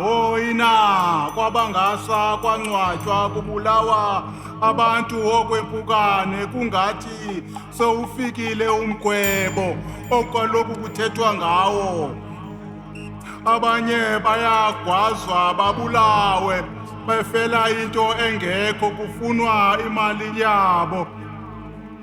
Woyina kwabangasa kwancwatywa kubulawa abantu okwempukane kungathi sewufikile umgwebo okaloku kuthethwa ngawo. Abanye bayagwazwa babulawe befela into engekho kufunwa imali yabo.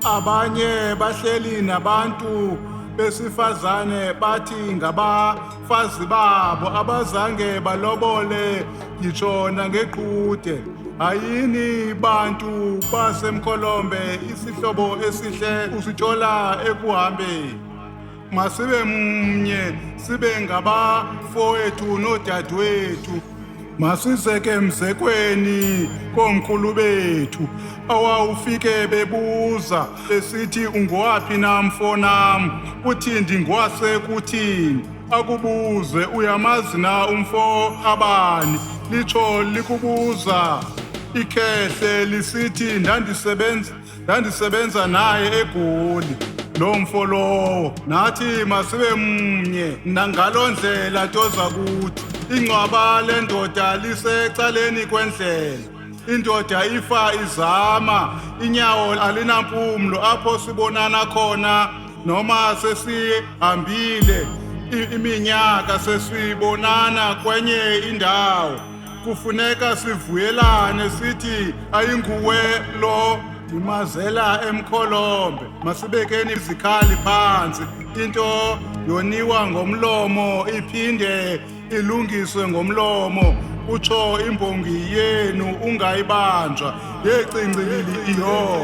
Abanye bahleli nabantu besifazane bathi ngabafazi babo abazange balobole ngitshona ngeqhude. Hayini bantu basemkholombe isihlobo esihle usithola ekuhambeni. Masibe mnye sibe ngabafowethu nodadewethu. Masizeke mzekweni komkhulu bethu awawufike bebuza besithi ungowaphi na mfonam, uthi ndingwase kuthini. Akubuze uyamazi na umfo abani, litsho likubuza ikhehle lisithi ndandisebenza naye eGoli lo mfo lowo. Nathi masibe mnye nangaloo ndlela toza kuthi ingcwaba lendoda lisecaleni kwendlela. Indoda ifa izama, inyawo alinampumlo apho sibonana khona noma sesihambile iminyaka sesibonana kwenye indawo. Kufuneka sivuyelane sithi ayinguwe lo ndimazela emkholombe. Masibekeni izikhali phansi, into yoniwa ngomlomo iphinde ilungiswe ngomlomo. Utsho imbongi yenu ungayibanjwa yecincilili iyo.